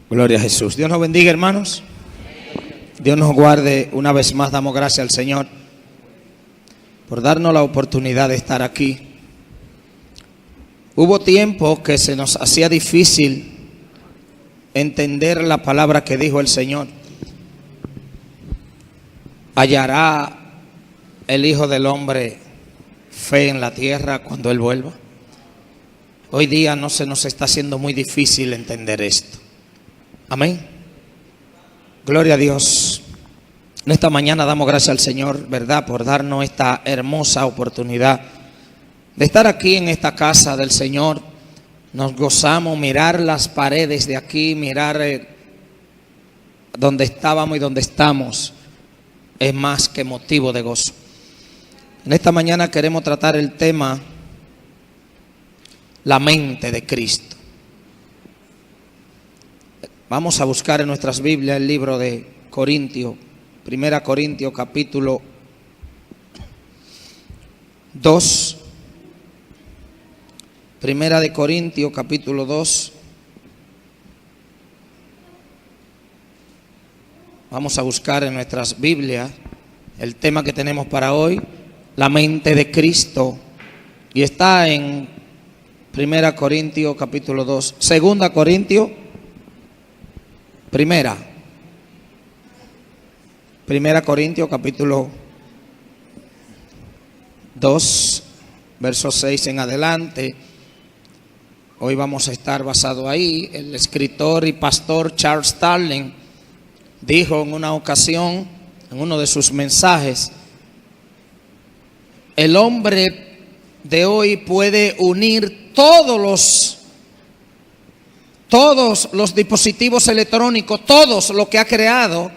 Gloria a Jesús. Dios nos bendiga, hermanos. Dios nos guarde. Una vez más damos gracias al Señor por darnos la oportunidad de estar aquí. Hubo tiempo que se nos hacía difícil entender la palabra que dijo el Señor. ¿Hallará el Hijo del Hombre fe en la tierra cuando Él vuelva? Hoy día no se nos está haciendo muy difícil entender esto. Amén. Gloria a Dios. En esta mañana damos gracias al Señor, ¿verdad?, por darnos esta hermosa oportunidad de estar aquí en esta casa del Señor. Nos gozamos, mirar las paredes de aquí, mirar donde estábamos y donde estamos, es más que motivo de gozo. En esta mañana queremos tratar el tema la mente de Cristo. Vamos a buscar en nuestras Biblias el libro de Corintios, 1 Corintios capítulo 2. 1 de Corintios capítulo 2. Vamos a buscar en nuestras Biblias el tema que tenemos para hoy, la mente de Cristo. Y está en 1 Corintios capítulo 2. 2 Corintios, 1 Corintios capítulo 2, versos 6 en adelante. Hoy vamos a estar basado ahí. El escritor y pastor Charles Starling dijo en una ocasión, en uno de sus mensajes: el hombre de hoy puede unir todos los dispositivos electrónicos, todos lo que ha creado,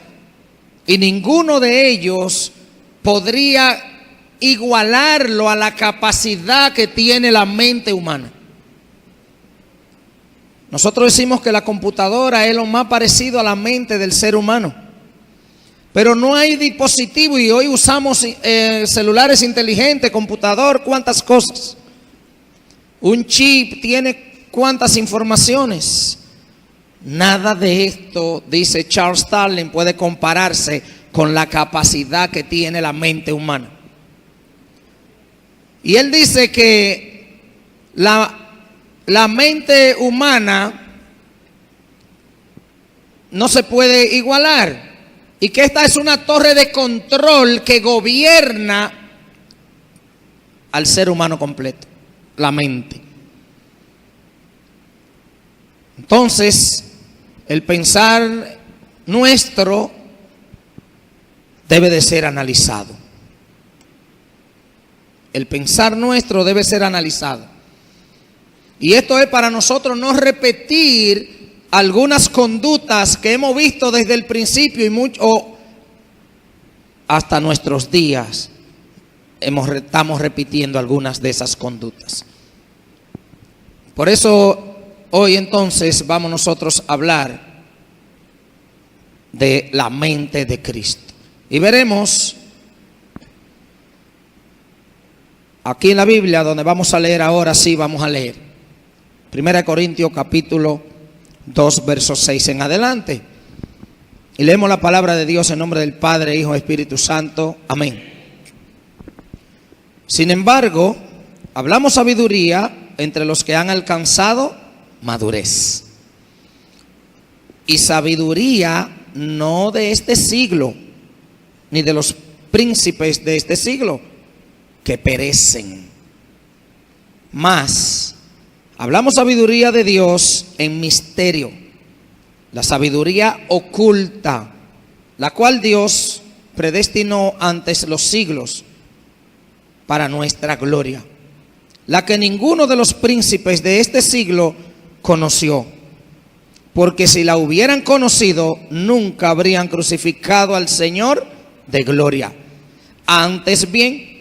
y ninguno de ellos podría igualarlo a la capacidad que tiene la mente humana. Nosotros decimos que la computadora es lo más parecido a la mente del ser humano, pero no hay dispositivo, y hoy usamos celulares inteligentes, computador, cuántas cosas. Un chip tiene cuántas informaciones. Nada de esto, dice Charles Starling, puede compararse con la capacidad que tiene la mente humana. Y él dice que la mente humana no se puede igualar, y que esta es una torre de control que gobierna al ser humano completo, la mente. Entonces, el pensar nuestro debe de ser analizado. El pensar nuestro debe ser analizado. Y esto es para nosotros no repetir algunas conductas que hemos visto desde el principio y mucho hasta nuestros días. Estamos repitiendo algunas de esas conductas. Por eso hoy entonces vamos nosotros a hablar de la mente de Cristo. Y veremos aquí en la Biblia, donde vamos a leer ahora, sí vamos a leer 1 Corintios capítulo 2, versos 6 en adelante. Y leemos la palabra de Dios en nombre del Padre, Hijo y Espíritu Santo. Amén. Sin embargo, hablamos sabiduría entre los que han alcanzado madurez. Y sabiduría no de este siglo, ni de los príncipes de este siglo, que perecen. Mas hablamos sabiduría de Dios en misterio, la sabiduría oculta, la cual Dios predestinó antes los siglos para nuestra gloria, la que ninguno de los príncipes de este siglo conoció, porque si la hubieran conocido, nunca habrían crucificado al Señor de gloria. Antes bien,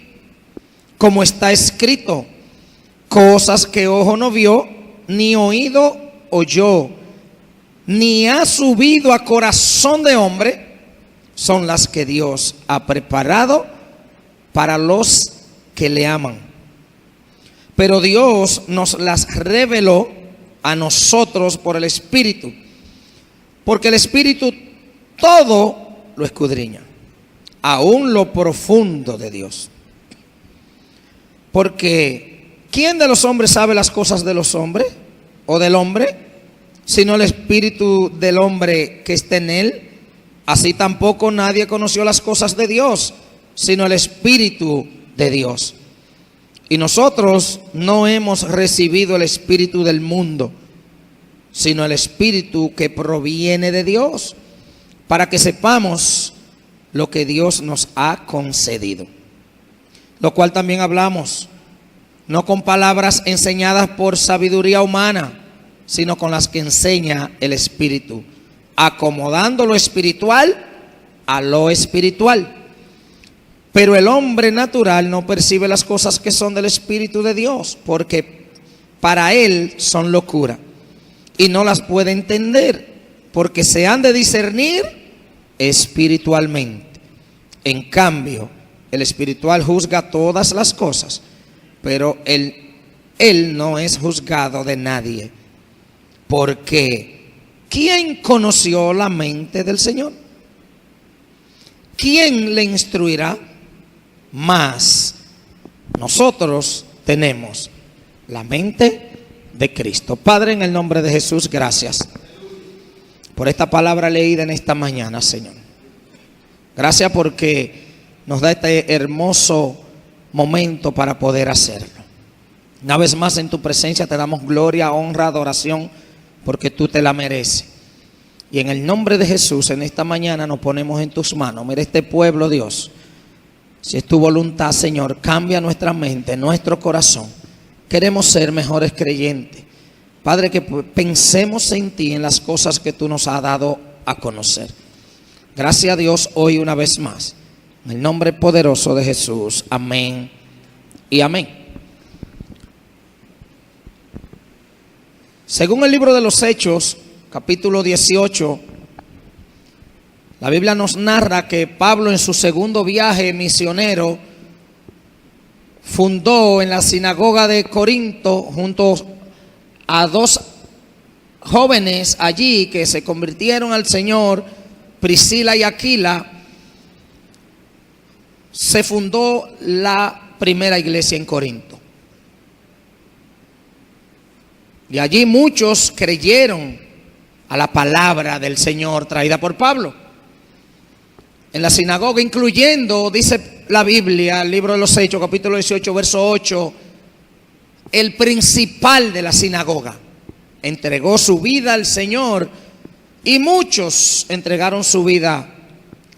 como está escrito, cosas que ojo no vio, ni oído oyó, ni ha subido a corazón de hombre, son las que Dios ha preparado para los que le aman. Pero Dios nos las reveló a nosotros por el Espíritu, porque el Espíritu todo lo escudriña, aún lo profundo de Dios. Porque ¿quién de los hombres sabe las cosas de los hombres o del hombre, sino el espíritu del hombre que está en él? Así tampoco nadie conoció las cosas de Dios, sino el Espíritu de Dios. Y nosotros no hemos recibido el espíritu del mundo, sino el Espíritu que proviene de Dios, para que sepamos lo que Dios nos ha concedido. Lo cual también hablamos, no con palabras enseñadas por sabiduría humana, sino con las que enseña el Espíritu, acomodando lo espiritual a lo espiritual. Pero el hombre natural no percibe las cosas que son del Espíritu de Dios, porque para él son locura, y no las puede entender, porque se han de discernir espiritualmente. En cambio, el espiritual juzga todas las cosas, pero él no es juzgado de nadie. Porque ¿quién conoció la mente del Señor? ¿Quién le instruirá? Mas nosotros tenemos la mente de Cristo. Padre, en el nombre de Jesús, gracias por esta palabra leída en esta mañana, Señor. Gracias porque nos da este hermoso momento para poder hacerlo. Una vez más en tu presencia te damos gloria, honra, adoración, porque tú te la mereces. Y en el nombre de Jesús, en esta mañana nos ponemos en tus manos. Mira este pueblo, Dios. Si es tu voluntad, Señor, cambia nuestra mente, nuestro corazón. Queremos ser mejores creyentes. Padre, que pensemos en ti, en las cosas que tú nos has dado a conocer. Gracias a Dios hoy una vez más. En el nombre poderoso de Jesús. Amén y amén. Según el libro de los Hechos, capítulo 18, la Biblia nos narra que Pablo en su segundo viaje misionero fundó en la sinagoga de Corinto junto a dos jóvenes allí que se convirtieron al Señor, Priscila y Aquila. Se fundó la primera iglesia en Corinto. Y allí muchos creyeron a la palabra del Señor traída por Pablo. En la sinagoga, incluyendo, dice la Biblia, el libro de los Hechos, capítulo 18, verso 8, el principal de la sinagoga entregó su vida al Señor y muchos entregaron su vida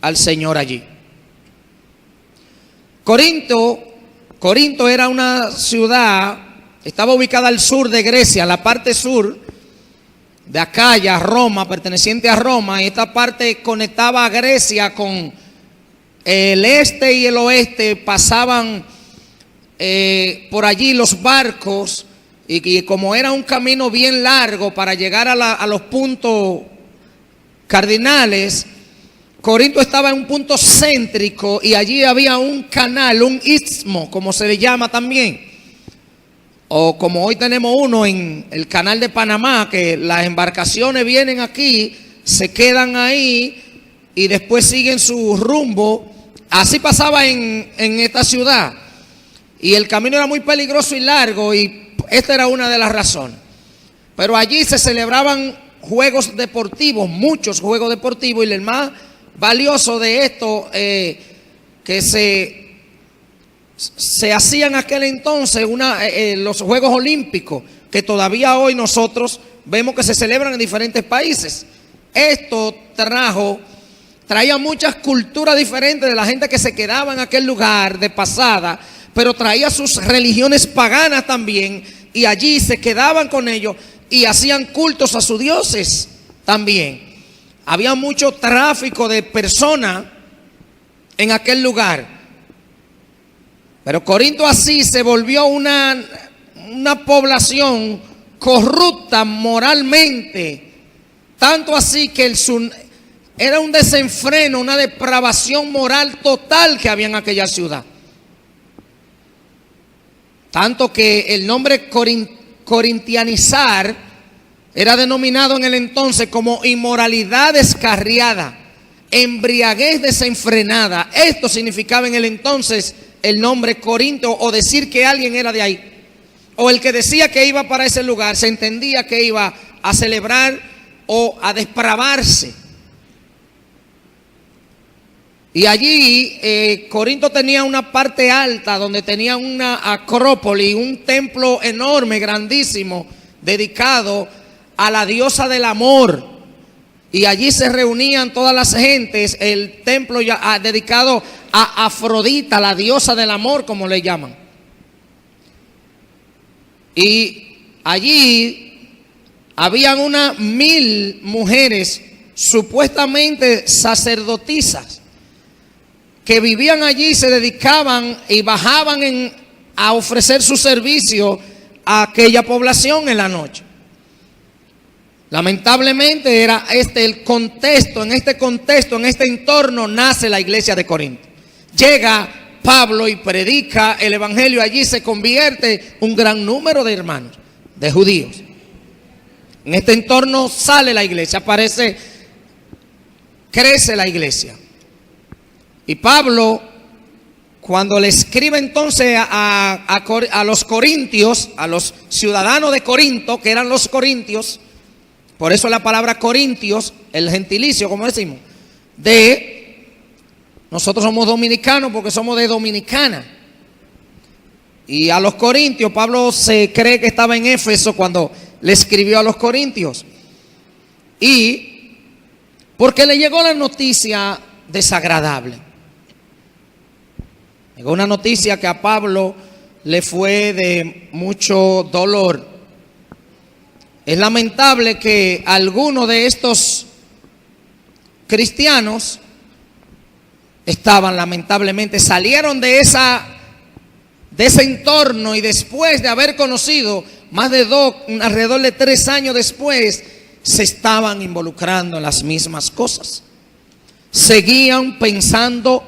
al Señor allí. Corinto era una ciudad, estaba ubicada al sur de Grecia, la parte sur de Acaya, Roma, perteneciente a Roma, y esta parte conectaba a Grecia con el este y el oeste. Pasaban por allí los barcos, y como era un camino bien largo para llegar a los puntos cardinales, Corinto estaba en un punto céntrico y allí había un canal, un istmo, como se le llama también. O como hoy tenemos uno en el canal de Panamá, que las embarcaciones vienen aquí, se quedan ahí y después siguen su rumbo. Así pasaba en esta ciudad. Y el camino era muy peligroso y largo, y esta era una de las razones. Pero allí se celebraban juegos deportivos, muchos juegos deportivos, y el más valioso de esto que se hacían en aquel entonces, los Juegos Olímpicos, que todavía hoy nosotros vemos que se celebran en diferentes países. Esto traía muchas culturas diferentes de la gente que se quedaba en aquel lugar de pasada, pero traía sus religiones paganas también, y allí se quedaban con ellos y hacían cultos a sus dioses también. Había mucho tráfico de personas en aquel lugar. Pero Corinto así se volvió una población corrupta moralmente. Tanto así que era un desenfreno, una depravación moral total que había en aquella ciudad. Tanto que el nombre corintianizar Era denominado en el entonces como inmoralidad descarriada, embriaguez desenfrenada. Esto significaba en el entonces el nombre Corinto, o decir que alguien era de ahí. O el que decía que iba para ese lugar, se entendía que iba a celebrar o a despravarse. Y allí Corinto tenía una parte alta donde tenía una acrópolis, un templo enorme, grandísimo, dedicado a la diosa del amor. Y allí se reunían todas las gentes, el templo ya dedicado a Afrodita, la diosa del amor, como le llaman. Y allí habían unas 1000 mujeres supuestamente sacerdotisas que vivían allí, se dedicaban y bajaban a ofrecer su servicio a aquella población en la noche. Lamentablemente era el contexto, en este entorno nace la iglesia de Corinto. Llega Pablo y predica el evangelio, allí se convierte un gran número de hermanos, de judíos. En este entorno sale la iglesia, crece la iglesia. Y Pablo, cuando le escribe entonces a los corintios, a los ciudadanos de Corinto, que eran los corintios, por eso la palabra corintios, el gentilicio, como decimos, nosotros somos dominicanos porque somos de Dominicana. Y a los corintios, Pablo se cree que estaba en Éfeso cuando le escribió a los corintios. Y porque le llegó la noticia desagradable. Llegó una noticia que a Pablo le fue de mucho dolor. Es lamentable que algunos de estos cristianos salieron de ese entorno, y después de haber conocido alrededor de 3 años después, se estaban involucrando en las mismas cosas. Seguían pensando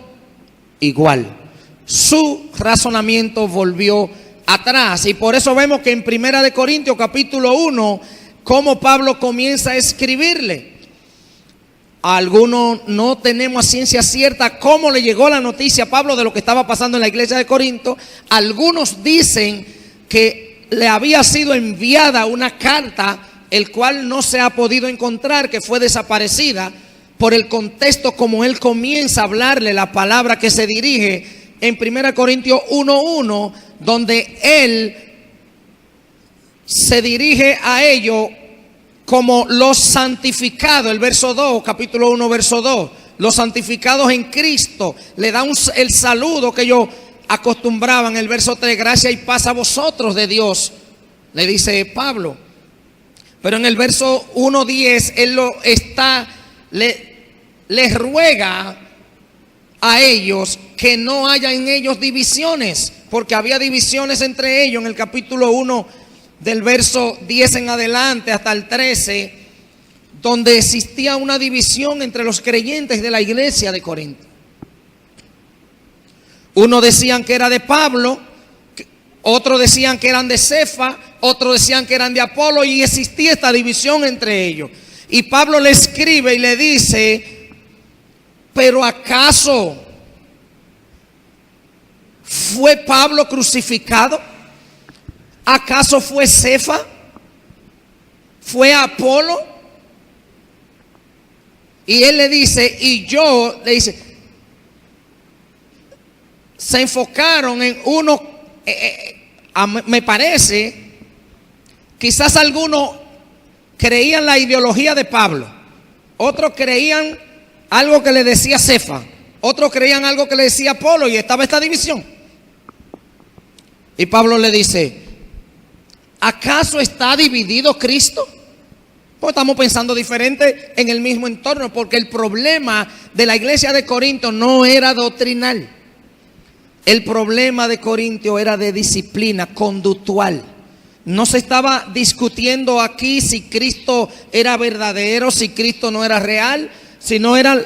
igual. Su razonamiento volvió atrás, y por eso vemos que en 1 Corintios capítulo 1, cómo Pablo comienza a escribirle. A algunos no tenemos a ciencia cierta cómo le llegó la noticia a Pablo de lo que estaba pasando en la iglesia de Corinto. Algunos dicen que le había sido enviada una carta, el cual no se ha podido encontrar, que fue desaparecida, por el contexto como él comienza a hablarle la palabra que se dirige en 1 Corintios 1:1, donde él se dirige a ellos como los santificados. El verso 2, capítulo 1, verso 2, los santificados en Cristo. Le da el saludo que ellos acostumbraban. El verso 3, gracia y paz a vosotros de Dios, le dice Pablo. Pero en el verso 1:10, él les ruega a ellos que no haya en ellos divisiones, porque había divisiones entre ellos en el capítulo 1, del verso 10 en adelante hasta el 13, donde existía una división entre los creyentes de la iglesia de Corinto. Unos decían que era de Pablo, otros decían que eran de Cefa, otros decían que eran de Apolo, y existía esta división entre ellos. Y Pablo le escribe y le dice: ¿pero acaso fue Pablo crucificado? ¿Acaso fue Cefa? ¿Fue Apolo? Y él le dice, se enfocaron en uno, me parece, quizás algunos creían la ideología de Pablo, otros creían algo que le decía Cefa, otros creían algo que le decía Apolo, y estaba esta división. Y Pablo le dice: ¿acaso está dividido Cristo? Pues estamos pensando diferente en el mismo entorno, porque el problema de la iglesia de Corinto no era doctrinal. El problema de Corinto era de disciplina conductual. No se estaba discutiendo aquí si Cristo era verdadero, si Cristo no era real, sino era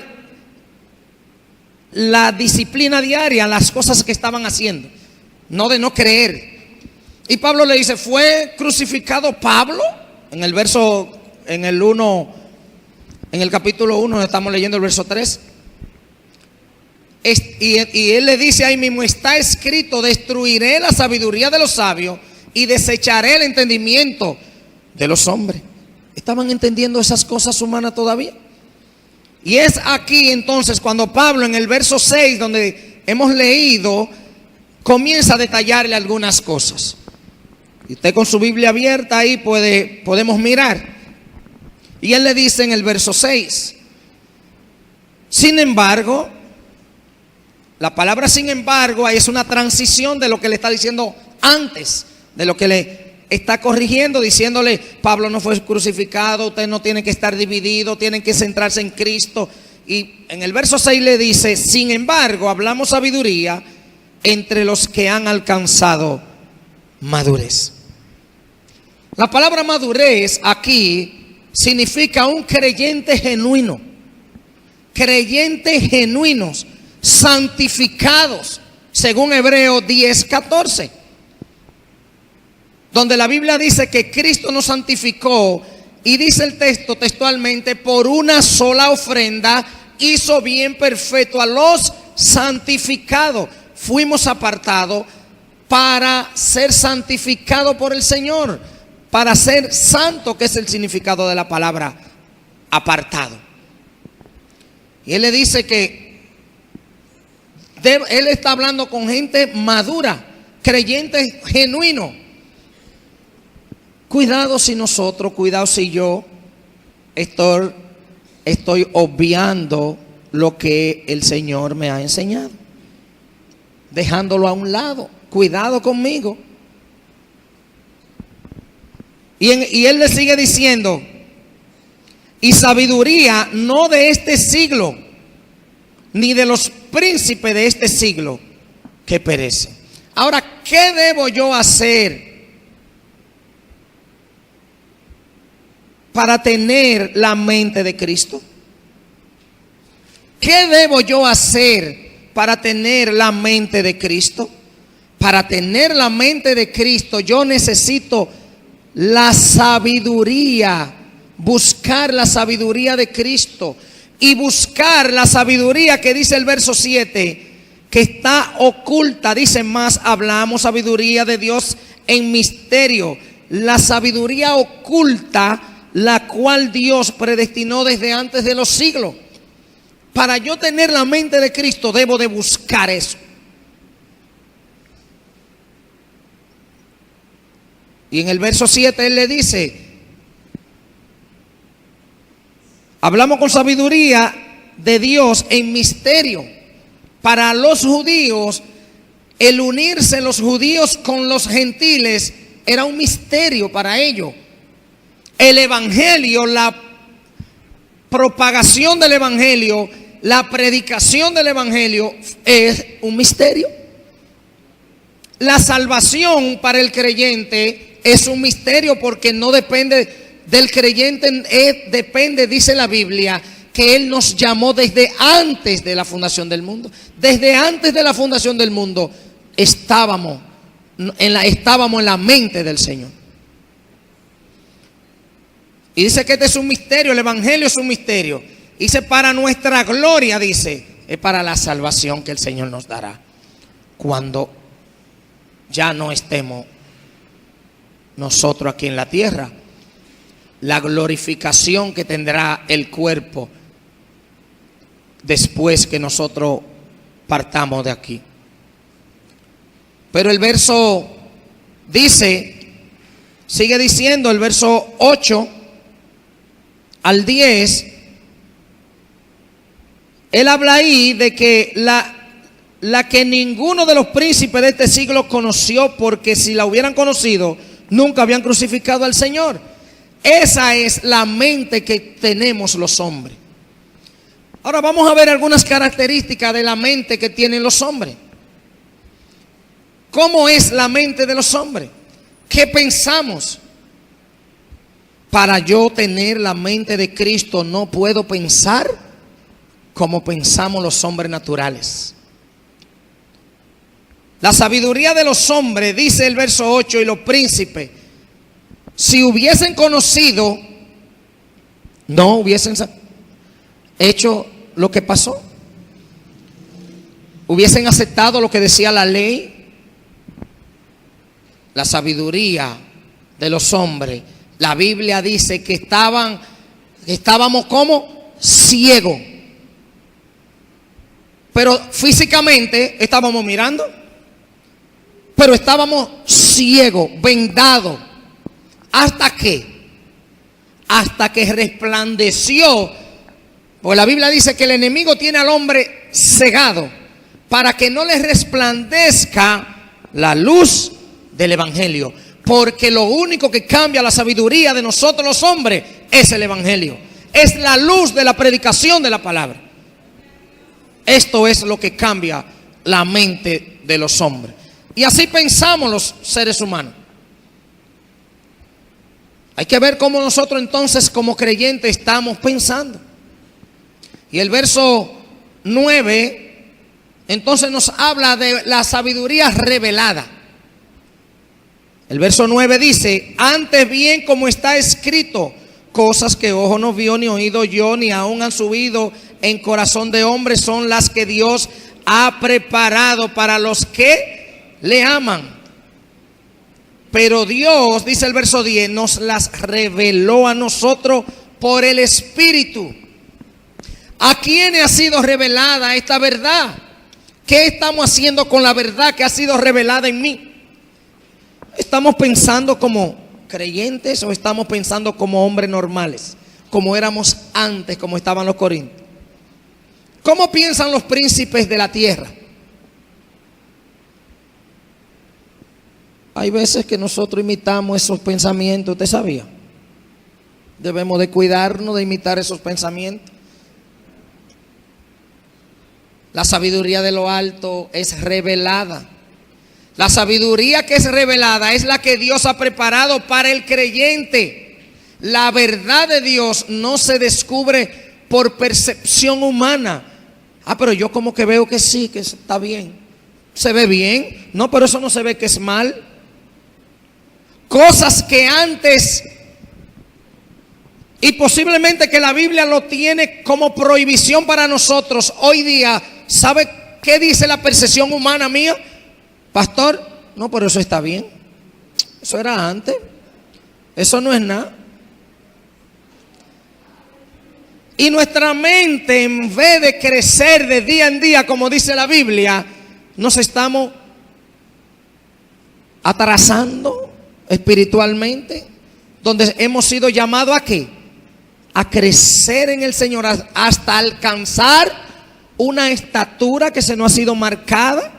la disciplina diaria, las cosas que estaban haciendo, no de no creer. Y Pablo le dice: ¿fue crucificado Pablo? en el verso, en el 1, en el capítulo 1, estamos leyendo el verso 3. Y él le dice ahí mismo, está escrito, destruiré la sabiduría de los sabios y desecharé el entendimiento de los hombres. ¿Estaban entendiendo esas cosas humanas todavía? Y es aquí entonces cuando Pablo en el verso 6, donde hemos leído, comienza a detallarle algunas cosas. Y usted con su Biblia abierta ahí podemos mirar. Y él le dice en el verso 6, sin embargo, la palabra sin embargo ahí es una transición de lo que le está diciendo antes, de lo que le está corrigiendo, diciéndole, Pablo no fue crucificado, usted no tiene que estar dividido, tienen que centrarse en Cristo. Y en el verso 6 le dice, sin embargo, hablamos sabiduría entre los que han alcanzado madurez. La palabra madurez aquí significa un creyente genuino, creyentes genuinos, santificados, según Hebreos 10:14, donde la Biblia dice que Cristo nos santificó, y dice el texto textualmente, por una sola ofrenda hizo bien perfecto a los santificados. Fuimos apartados para ser santificados por el Señor, para ser santo, que es el significado de la palabra apartado. Y él le dice que él está hablando con gente madura, creyente genuino. Cuidado si nosotros, cuidado si yo estoy obviando lo que el Señor me ha enseñado, dejándolo a un lado. Cuidado conmigo. Y él le sigue diciendo, y sabiduría no de este siglo, ni de los príncipes de este siglo que perecen. Ahora, ¿qué debo yo hacer para tener la mente de Cristo? ¿Qué debo yo hacer para tener la mente de Cristo? Para tener la mente de Cristo yo necesito la sabiduría, buscar la sabiduría de Cristo y buscar la sabiduría que dice el verso 7, que está oculta. Dice más, hablamos sabiduría de Dios en misterio, la sabiduría oculta, la cual Dios predestinó desde antes de los siglos. Para yo tener la mente de Cristo debo de buscar eso. Y en el verso 7 él le dice, hablamos con sabiduría de Dios en misterio. Para los judíos, el unirse los judíos con los gentiles era un misterio para ellos. El evangelio, la propagación del evangelio, la predicación del evangelio es un misterio. La salvación para el creyente es un misterio porque no depende del creyente, depende, dice la Biblia, que Él nos llamó desde antes de la fundación del mundo. Desde antes de la fundación del mundo estábamos en la mente del Señor. Y dice que este es un misterio, el evangelio es un misterio. Dice para nuestra gloria, dice, es para la salvación que el Señor nos dará cuando ya no estemos nosotros aquí en la tierra. La glorificación que tendrá el cuerpo después que nosotros partamos de aquí. Pero el verso dice, sigue diciendo el verso 8 al 10, él habla ahí de que la que ninguno de los príncipes de este siglo conoció, porque si la hubieran conocido, nunca habían crucificado al Señor. Esa es la mente que tenemos los hombres. Ahora vamos a ver algunas características de la mente que tienen los hombres. ¿Cómo es la mente de los hombres? ¿Qué pensamos? Para yo tener la mente de Cristo no puedo pensar como pensamos los hombres naturales. La sabiduría de los hombres, dice el verso 8, y los príncipes, Si hubiesen conocido, no hubiesen hecho lo que pasó. Hubiesen aceptado lo que decía la ley, la sabiduría de los hombres. La Biblia dice que estábamos como ciegos. Pero físicamente estábamos mirando, pero estábamos ciegos, vendados. ¿Hasta qué? Hasta que resplandeció. Porque la Biblia dice que el enemigo tiene al hombre cegado para que no le resplandezca la luz del evangelio. Porque lo único que cambia la sabiduría de nosotros los hombres es el evangelio. Es la luz de la predicación de la palabra. Esto es lo que cambia la mente de los hombres. Y así pensamos los seres humanos. Hay que ver cómo nosotros entonces como creyentes estamos pensando. Y el verso 9 entonces nos habla de la sabiduría revelada. El verso 9 dice: antes bien, como está escrito, cosas que ojo no vio, ni oído yo, ni aún han subido en corazón de hombre, son las que Dios ha preparado para los que le aman. Pero Dios, dice el verso 10, nos las reveló a nosotros por el Espíritu. ¿A quién ha sido revelada esta verdad? ¿Qué estamos haciendo con la verdad que ha sido revelada en mí? ¿Estamos pensando como creyentes o estamos pensando como hombres normales? Como éramos antes, como estaban los corintios. ¿Cómo piensan los príncipes de la tierra? Hay veces que nosotros imitamos esos pensamientos, ¿usted sabía? Debemos de cuidarnos de imitar esos pensamientos. La sabiduría de lo alto es revelada. La sabiduría que es revelada es la que Dios ha preparado para el creyente. La verdad de Dios no se descubre por percepción humana. Pero yo como que veo que sí, que está bien. ¿Se ve bien? No, pero eso no se ve que es mal. Cosas que antes, y posiblemente que la Biblia lo tiene como prohibición para nosotros, hoy día, ¿sabe qué dice la percepción humana mía? Pastor, no, pero eso está bien. Eso era antes. Eso no es nada. Y nuestra mente, en vez de crecer de día en día, como dice la Biblia, nos estamos atrasando espiritualmente, donde hemos sido llamados ¿a qué? A crecer en el Señor hasta alcanzar una estatura que se nos ha sido marcada.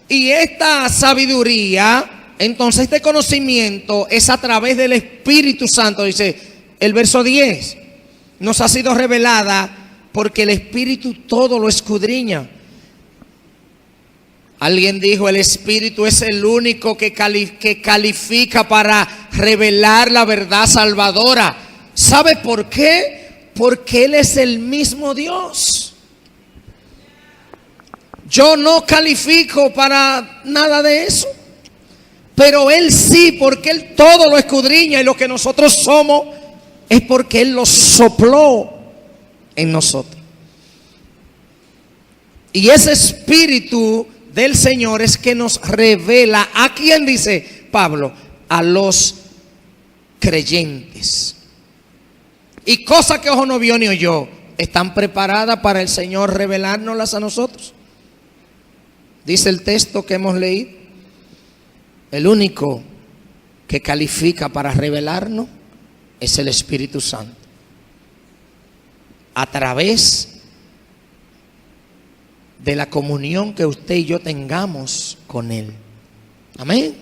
Y esta sabiduría, entonces este conocimiento es a través del Espíritu Santo, dice el verso 10, nos ha sido revelada porque el Espíritu todo lo escudriña. Alguien dijo: el Espíritu es el único que califica para revelar la verdad salvadora. ¿Sabe por qué? Porque Él es el mismo Dios. Yo no califico para nada de eso, pero Él sí, porque Él todo lo escudriña, y lo que nosotros somos es porque Él lo sopló en nosotros. Y ese Espíritu del Señor es que nos revela. ¿A quién dice Pablo? A los creyentes. Y cosas que ojo no vio ni oyó están preparadas para el Señor revelárnoslas a nosotros. Dice el texto que hemos leído: el único que califica para revelarnos es el Espíritu Santo, a través de la comunión que usted y yo tengamos con Él. Amén.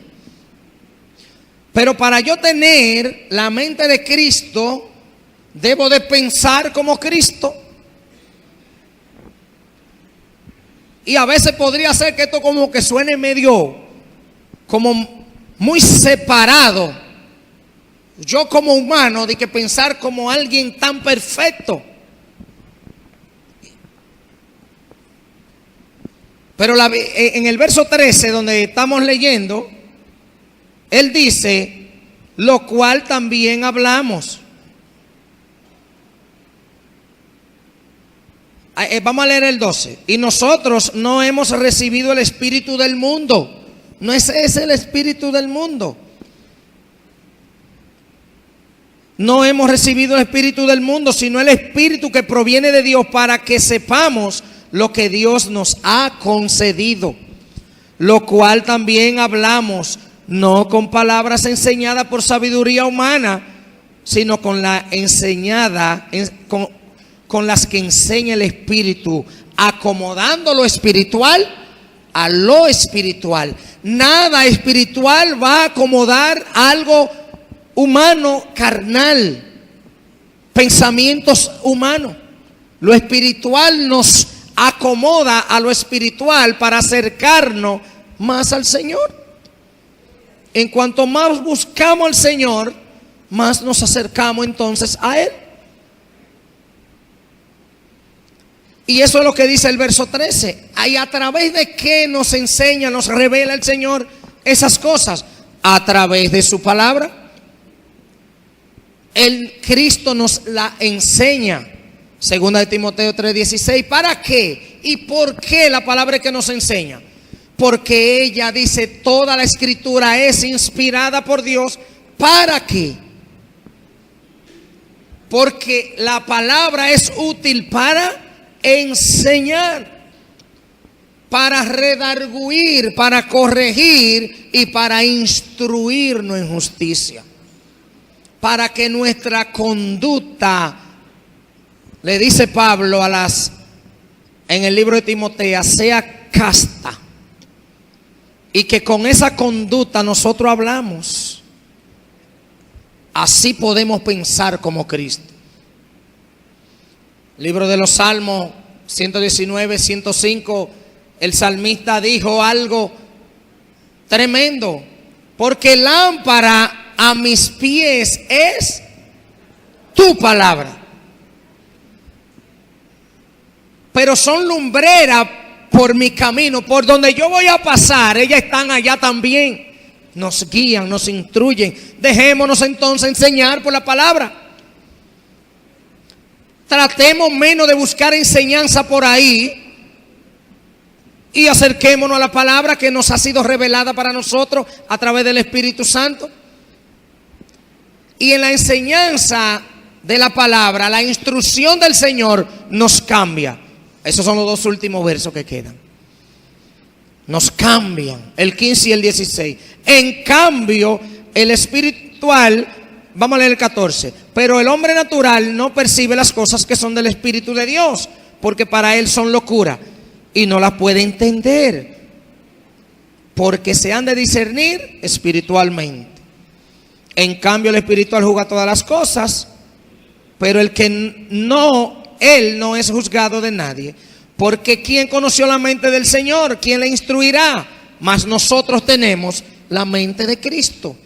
Pero para yo tener la mente de Cristo, debo de pensar como Cristo. Y a veces podría ser que esto como que suene medio, como muy separado. Yo como humano, de que pensar como alguien tan perfecto. Pero en el verso 13, donde estamos leyendo, Él dice, lo cual también hablamos. Vamos a leer el 12. Y nosotros no hemos recibido el espíritu del mundo. No es ese el espíritu del mundo. No hemos recibido el espíritu del mundo, sino el espíritu que proviene de Dios, para que sepamos lo que Dios nos ha concedido. Lo cual también hablamos, no con palabras enseñadas por sabiduría humana, sino con la enseñada, con las que enseña el Espíritu, acomodando lo espiritual a lo espiritual. Nada espiritual va a acomodar algo humano, carnal, pensamientos humanos. Lo espiritual nos acomoda a lo espiritual para acercarnos más al Señor. En cuanto más buscamos al Señor, más nos acercamos entonces a Él. Y eso es lo que dice el verso 13. ¿Y a través de qué nos enseña, nos revela el Señor esas cosas? A través de su palabra. El Cristo nos la enseña. Segunda de Timoteo 3:16. ¿Para qué? ¿Y por qué la palabra que nos enseña? Porque ella dice, toda la escritura es inspirada por Dios. ¿Para qué? Porque la palabra es útil para enseñar, para redarguir, para corregir y para instruirnos en justicia, para que nuestra conducta, le dice Pablo en el libro de Timoteo, sea casta, y que con esa conducta nosotros hablamos. Así podemos pensar como Cristo. Libro de los Salmos 119, 105, el salmista dijo algo tremendo. Porque lámpara a mis pies es tu palabra, pero son lumbrera por mi camino. Por donde yo voy a pasar, ellas están allá también. Nos guían, nos instruyen. Dejémonos entonces enseñar por la palabra. Tratemos menos de buscar enseñanza por ahí y acerquémonos a la palabra que nos ha sido revelada para nosotros a través del Espíritu Santo. Y en la enseñanza de la palabra, la instrucción del Señor nos cambia. Esos son los dos últimos versos que quedan. Nos cambian, el 15 y el 16. En cambio, el espiritual, vamos a leer el 14. Pero el hombre natural no percibe las cosas que son del Espíritu de Dios, porque para él son locura y no las puede entender, porque se han de discernir espiritualmente. En cambio, el espiritual juzga todas las cosas, pero él no es juzgado de nadie. Porque ¿quién conoció la mente del Señor? ¿Quién le instruirá? Mas nosotros tenemos la mente de Cristo.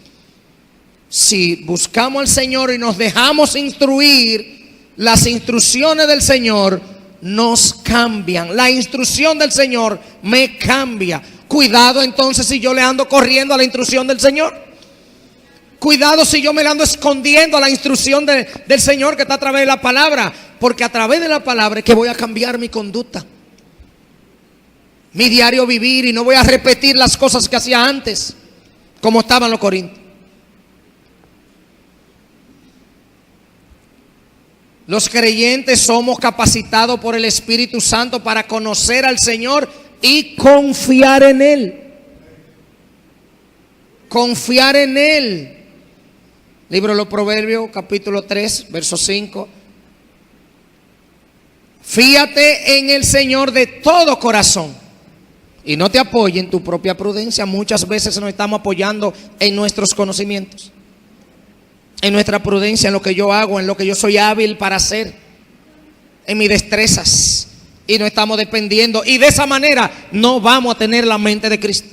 Si buscamos al Señor y nos dejamos instruir, las instrucciones del Señor nos cambian. La instrucción del Señor me cambia. Cuidado entonces si yo le ando corriendo a la instrucción del Señor. Cuidado si yo me ando escondiendo a la instrucción del Señor que está a través de la palabra. Porque a través de la palabra es que voy a cambiar mi conducta, mi diario vivir, y no voy a repetir las cosas que hacía antes, como estaban los corintios. Los creyentes somos capacitados por el Espíritu Santo para conocer al Señor y confiar en Él. Confiar en Él. Libro de los Proverbios, capítulo 3, verso 5. Fíate en el Señor de todo corazón y no te apoye en tu propia prudencia. Muchas veces nos estamos apoyando en nuestros conocimientos, en nuestra prudencia, en lo que yo hago, en lo que yo soy hábil para hacer, en mis destrezas, y no estamos dependiendo. Y de esa manera no vamos a tener la mente de Cristo.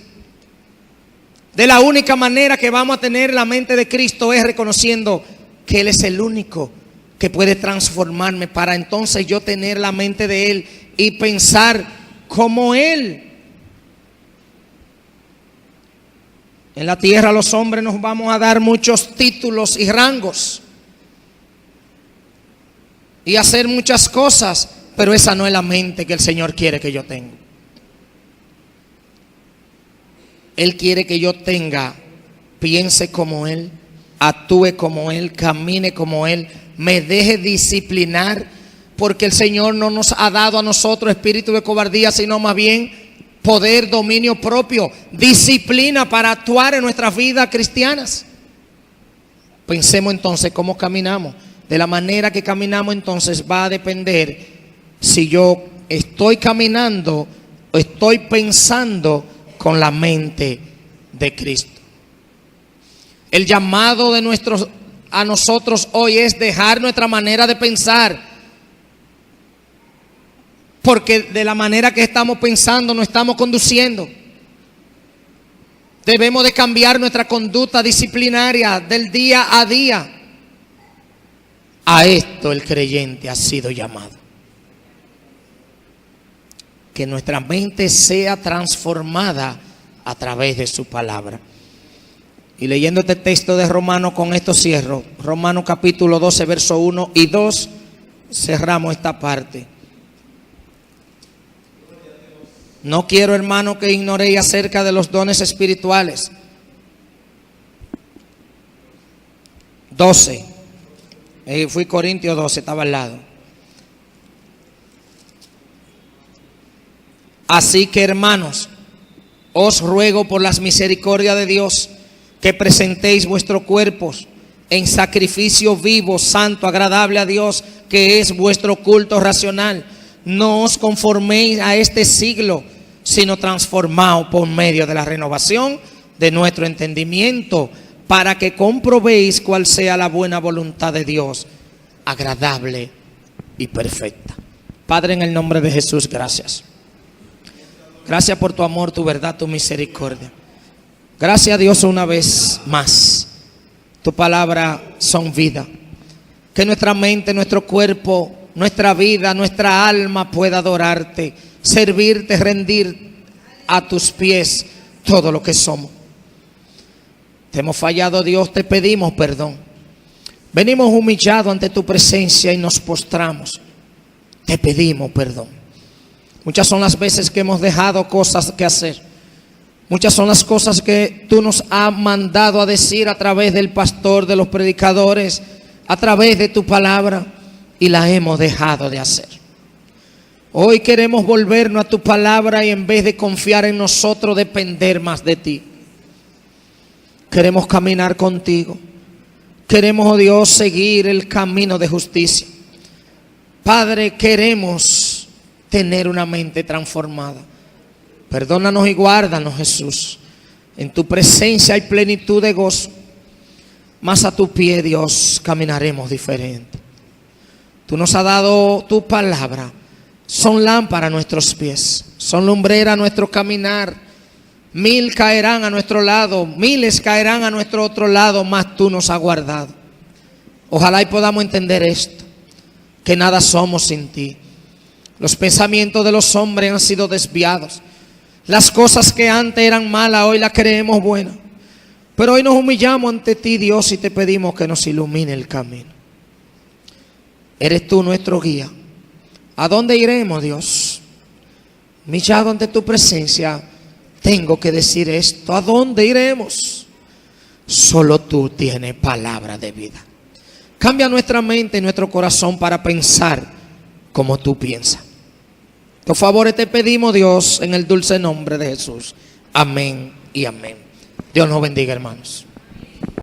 De la única manera que vamos a tener la mente de Cristo es reconociendo que Él es el único que puede transformarme, para entonces yo tener la mente de Él y pensar como Él. En la tierra los hombres nos vamos a dar muchos títulos y rangos y hacer muchas cosas, pero esa no es la mente que el Señor quiere que yo tenga. Él quiere que yo tenga, piense como Él, actúe como Él, camine como Él, me deje disciplinar, porque el Señor no nos ha dado a nosotros espíritu de cobardía, sino más bien poder, dominio propio, disciplina para actuar en nuestras vidas cristianas. Pensemos entonces cómo caminamos. De la manera que caminamos entonces va a depender si yo estoy caminando o estoy pensando con la mente de Cristo. El llamado de a nosotros hoy es dejar nuestra manera de pensar, porque de la manera que estamos pensando no estamos conduciendo. Debemos de cambiar nuestra conducta disciplinaria del día a día. A esto el creyente ha sido llamado. Que nuestra mente sea transformada a través de su palabra. Y leyendo este texto de Romanos, con esto cierro. Romanos capítulo 12, verso 1 y 2, cerramos esta parte. No quiero, hermano, que ignoréis acerca de los dones espirituales. 12. Fui Corintios 12, estaba al lado. Así que, hermanos, os ruego por las misericordias de Dios que presentéis vuestros cuerpos en sacrificio vivo, santo, agradable a Dios, que es vuestro culto racional. No os conforméis a este siglo, sino transformaos por medio de la renovación de nuestro entendimiento, para que comprobéis cuál sea la buena voluntad de Dios, agradable y perfecta. Padre, en el nombre de Jesús, gracias. Gracias por tu amor, tu verdad, tu misericordia. Gracias a Dios una vez más. Tu palabra son vida. Que nuestra mente, nuestro cuerpo, nuestra vida, nuestra alma pueda adorarte, servirte, rendir a tus pies todo lo que somos. Te hemos fallado, Dios, te pedimos perdón. Venimos humillados ante tu presencia y nos postramos. Te pedimos perdón. Muchas son las veces que hemos dejado cosas que hacer. Muchas son las cosas que tú nos has mandado a decir a través del pastor, de los predicadores, a través de tu palabra, y las hemos dejado de hacer. Hoy queremos volvernos a tu palabra y en vez de confiar en nosotros, depender más de ti. Queremos caminar contigo. Queremos, oh Dios, seguir el camino de justicia. Padre, queremos tener una mente transformada. Perdónanos y guárdanos, Jesús. En tu presencia hay plenitud de gozo. Más a tu pie, Dios, caminaremos diferente. Tú nos has dado tu palabra. Son lámparas a nuestros pies, son lumbrera a nuestro caminar. 1000 caerán a nuestro lado, miles caerán a nuestro otro lado, mas tú nos has guardado. Ojalá y podamos entender esto, que nada somos sin ti. Los pensamientos de los hombres han sido desviados. Las cosas que antes eran malas, hoy las creemos buenas. Pero hoy nos humillamos ante ti, Dios, y te pedimos que nos ilumine el camino. Eres tú nuestro guía. ¿A dónde iremos, Dios? Humillado ante tu presencia, tengo que decir esto. ¿A dónde iremos? Solo tú tienes palabra de vida. Cambia nuestra mente y nuestro corazón para pensar como tú piensas. Por favor, te pedimos, Dios, en el dulce nombre de Jesús. Amén y amén. Dios nos bendiga, hermanos.